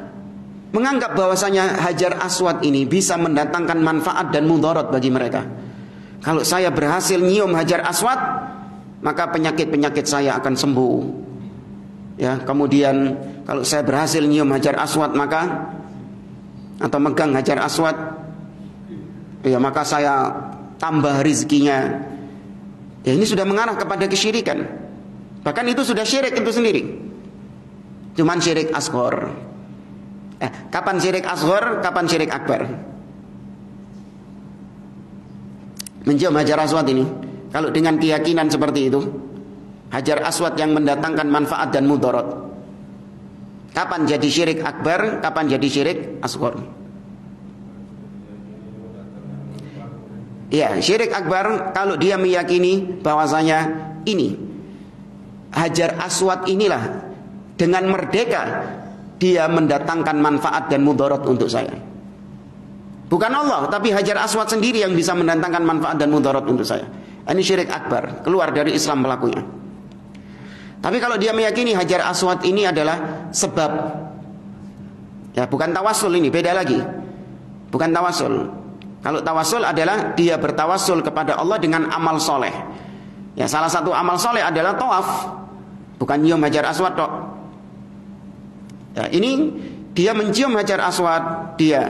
menganggap bahwasanya Hajar Aswad ini bisa mendatangkan manfaat dan mudarat bagi mereka. Kalau saya berhasil nyium Hajar Aswad, maka penyakit-penyakit saya akan sembuh. Ya, kemudian kalau saya berhasil nyium Hajar Aswad maka, atau megang Hajar Aswad, ya maka saya tambah rizkinya. Ya, ini sudah mengarah kepada kesyirikan. Bahkan itu sudah syirik itu sendiri. Cuman syirik asghar. Kapan syirik asghar, kapan syirik akbar? Mencium Hajar Aswad ini, kalau dengan keyakinan seperti itu, Hajar Aswad yang mendatangkan manfaat dan mudarat, kapan jadi syirik akbar, kapan jadi syirik asghar? Ya, syirik akbar kalau dia meyakini bahwasanya ini Hajar Aswad inilah dengan merdeka dia mendatangkan manfaat dan mudarat untuk saya. Bukan Allah, tapi Hajar Aswad sendiri yang bisa mendatangkan manfaat dan mudarat untuk saya. Ini syirik akbar, keluar dari Islam pelakunya. Tapi kalau dia meyakini Hajar Aswad ini adalah sebab, ya bukan tawasul, ini beda lagi. Bukan tawasul. Kalau tawasul adalah dia bertawasul kepada Allah dengan amal soleh. Ya, salah satu amal soleh adalah tawaf, bukan nyium Hajar Aswad tok. Ya, ini dia mencium Hajar Aswad, dia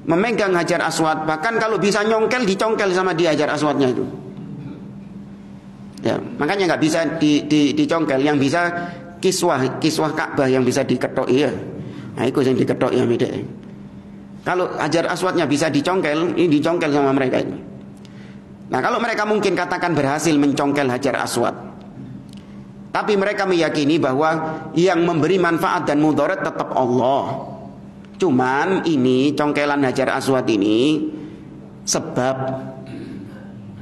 memegang Hajar Aswad, bahkan kalau bisa nyongkel, dicongkel sama dia Hajar Aswadnya itu. Ya, makanya nggak bisa dicongkel, yang bisa kiswah Ka'bah yang bisa diketok ya. Nah, itu yang diketok ya beda. Kalau Hajar Aswadnya bisa dicongkel, ini dicongkel sama mereka ini. Nah, kalau mereka mungkin katakan berhasil mencongkel Hajar Aswad, tapi mereka meyakini bahwa yang memberi manfaat dan mudarat tetap Allah. Cuman ini congkelan Hajar Aswad ini sebab,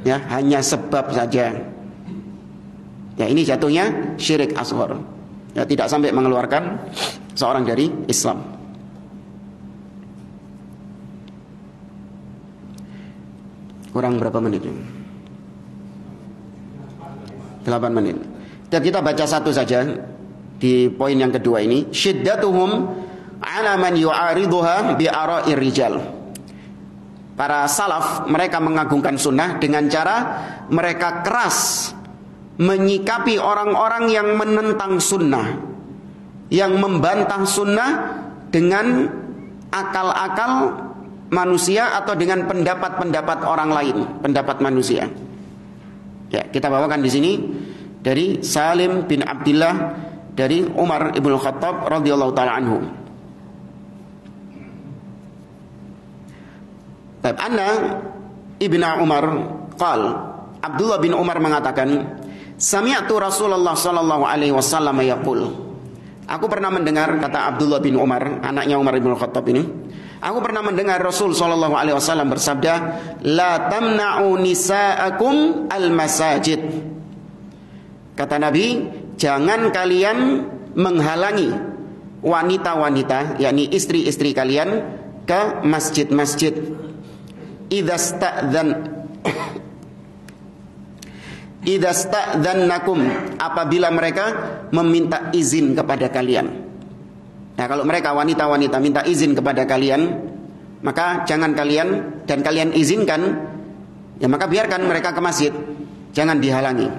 ya hanya sebab saja. Ya, ini jatuhnya syirik asghar. Ya, tidak sampai mengeluarkan seorang dari Islam. Kurang berapa menit? 8 menit. Dan kita baca satu saja di poin yang kedua ini. Syiddatuhum ala man yu'ariduha bi ara'ir rijal. Para salaf mereka mengagungkan sunnah dengan cara mereka keras menyikapi orang-orang yang menentang sunnah, yang membantah sunnah dengan akal-akal manusia atau dengan pendapat-pendapat orang lain, pendapat manusia. Ya, kita bawakan di sini dari Salim bin Abdullah dari Umar ibn Khattab radhiyallahu taala anhu. Anna ibn Umar qal, Abdullah bin Umar mengatakan, sami'tu Rasulullah sallallahu alaihi wasallam yaqul. Aku pernah mendengar, kata Abdullah bin Umar, anaknya Umar ibn Khattab ini, aku pernah mendengar Rasul sallallahu alaihi wasallam bersabda, la tamna'u nisa'akum al-masajid. Kata Nabi, jangan kalian menghalangi wanita-wanita, yakni istri-istri kalian, ke masjid-masjid. Idza sta'dzannakum, apabila mereka meminta izin kepada kalian. Nah, kalau mereka wanita-wanita minta izin kepada kalian, maka jangan kalian, dan kalian izinkan, ya maka biarkan mereka ke masjid, jangan dihalangi.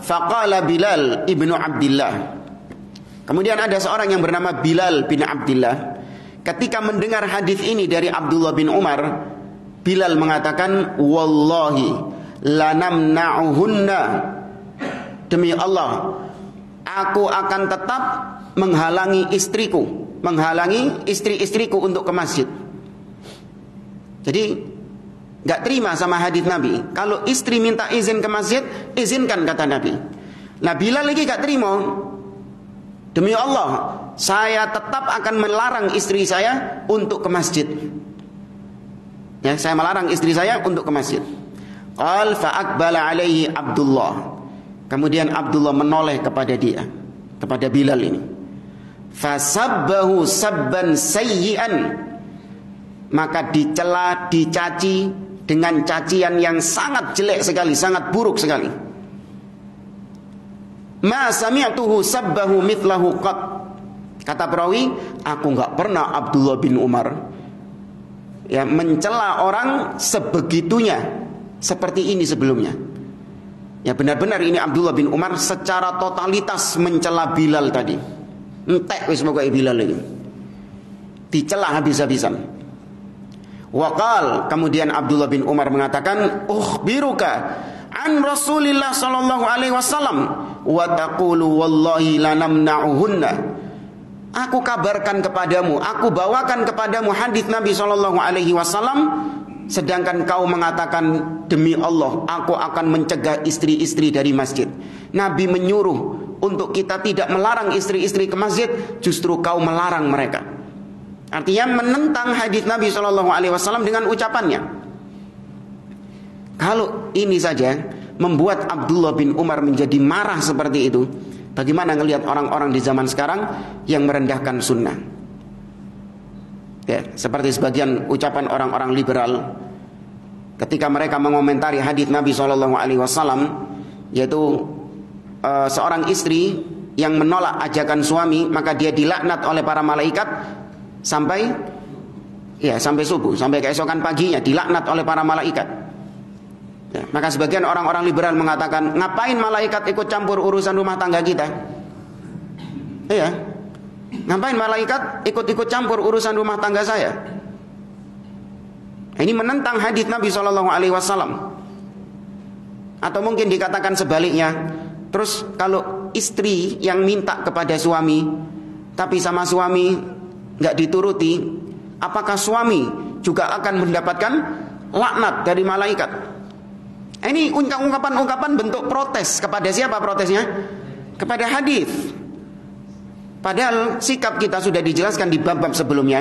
Faqala Bilal ibnu Abdillah. Kemudian ada seorang yang bernama Bilal bin Abdillah. Ketika mendengar hadis ini dari Abdullah bin Umar, Bilal mengatakan, wallahi lanamna'uhunna, demi Allah, aku akan tetap menghalangi istriku, menghalangi istri-istriku untuk ke masjid. Jadi gak terima sama hadis Nabi. Kalau istri minta izin ke masjid, izinkan, kata Nabi. Nah, Bilal lagi gak terima. Demi Allah, saya tetap akan melarang istri saya untuk ke masjid. Ya, saya melarang istri saya untuk ke masjid. Qal fa'aqbala alaihi Abdullah. Kemudian Abdullah menoleh kepada dia, kepada Bilal ini. Fasabbahu sabban sayyi'an. Maka dicela, dicaci dengan cacian yang sangat jelek sekali, sangat buruk sekali. Ma sami'tuhu sabbahu mithlahu qat. Kata perawi, aku enggak pernah Abdullah bin Umar ya mencela orang sebegitunya seperti ini sebelumnya. Ya, benar-benar ini Abdullah bin Umar secara totalitas mencela Bilal tadi. Entek wis pokoke Bilal ini. Dicela habis-habisan. Waqal, kemudian Abdullah bin Umar mengatakan, ukhbiruka an Rasulillah sallallahu alaihi wasallam wa taqulu wallahi lanamna'uhunna. Aku kabarkan kepadamu, aku bawakan kepadamu hadis Nabi sallallahu alaihi wasallam, sedangkan kau mengatakan demi Allah aku akan mencegah istri-istri dari masjid. Nabi menyuruh untuk kita tidak melarang istri-istri ke masjid, justru kau melarang mereka. Artinya menentang hadis Nabi sallallahu alaihi wasallam dengan ucapannya. Kalau ini saja membuat Abdullah bin Umar menjadi marah seperti itu, bagaimana ngelihat orang-orang di zaman sekarang yang merendahkan sunnah? Ya, seperti sebagian ucapan orang-orang liberal ketika mereka mengomentari hadis Nabi SAW, yaitu seorang istri yang menolak ajakan suami, maka dia dilaknat oleh para malaikat sampai subuh, sampai keesokan paginya dilaknat oleh para malaikat. Ya, maka sebagian orang-orang liberal mengatakan, ngapain malaikat ikut campur urusan rumah tangga kita? Iya, ngapain malaikat ikut-ikut campur urusan rumah tangga saya? Ini menentang hadis Nabi SAW. Atau mungkin dikatakan sebaliknya. Terus kalau istri yang minta kepada suami, tapi sama suami nggak dituruti, apakah suami juga akan mendapatkan laknat dari malaikat? Ini ungkapan-ungkapan bentuk protes. Kepada siapa protesnya? Kepada hadis. Padahal sikap kita sudah dijelaskan di bab-bab sebelumnya.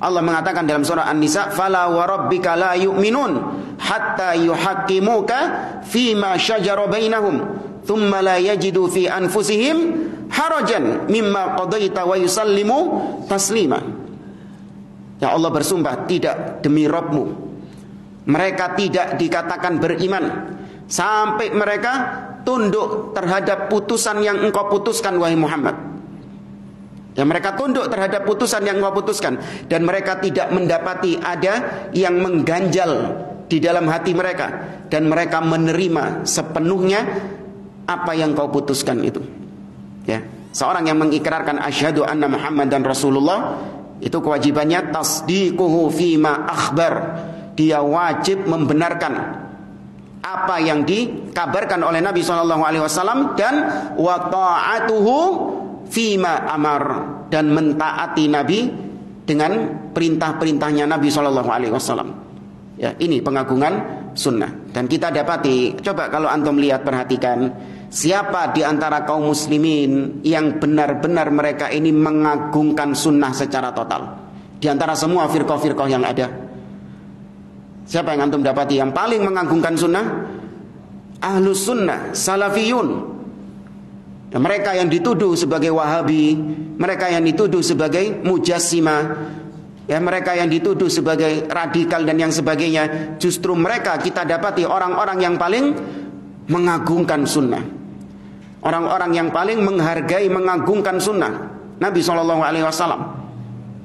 Allah mengatakan dalam surah An-Nisa, "Fala wa rabbika la yu'minun hatta yuhaqqimuka fima shajara bainahum, thumma la yajidu fi anfusihim harajan mimma qadaita wa yusallimu taslima. Ya Allah bersumpah, tidak demi Rabbmu, mereka tidak dikatakan beriman sampai mereka tunduk terhadap putusan yang engkau putuskan wahai Muhammad. Ya, mereka tunduk terhadap putusan yang engkau putuskan, dan mereka tidak mendapati ada yang mengganjal di dalam hati mereka, dan mereka menerima sepenuhnya apa yang kau putuskan itu. Ya, seorang yang mengikrarkan asyhadu anna Muhammadan Rasulullah, itu kewajibannya tasdiquhu fima akhbar. Dia wajib membenarkan apa yang dikabarkan oleh Nabi SAW, dan wa ta'atuhu fima amar, dan mentaati Nabi dengan perintah-perintahnya Nabi SAW. Ya, ini pengagungan sunnah. Dan kita dapati, coba kalau antum lihat, perhatikan, siapa di antara kaum muslimin yang benar-benar mereka ini mengagungkan sunnah secara total di antara semua firqah-firqah yang ada? Siapa yang antum dapati yang paling mengagungkan sunnah? Ahlus sunnah, salafiyun. Ya, mereka yang dituduh sebagai wahabi, mereka yang dituduh sebagai mujassimah, ya, mereka yang dituduh sebagai radikal dan yang sebagainya, justru mereka kita dapati orang-orang yang paling mengagungkan sunnah, orang-orang yang paling menghargai, mengagungkan sunnah Nabi SAW.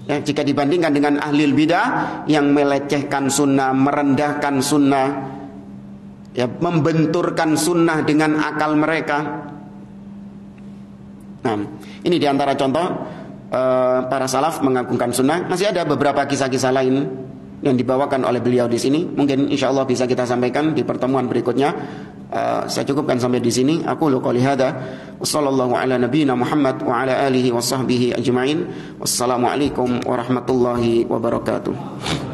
Ya, jika dibandingkan dengan ahli bidah yang melecehkan sunnah, merendahkan sunnah, ya, membenturkan sunnah dengan akal mereka. Nah, ini diantara contoh para salaf mengagungkan sunnah. Masih ada beberapa kisah-kisah lain yang dibawakan oleh beliau di sini. Mungkin insya Allah bisa kita sampaikan di pertemuan berikutnya. Saya cukupkan sampai di sini. Aku qouli hada. Wassallallahu ala nabiyyina Muhammad wa ala alihi wa sahbihi ajma'in. Wassalamualaikum warahmatullahi wabarakatuh.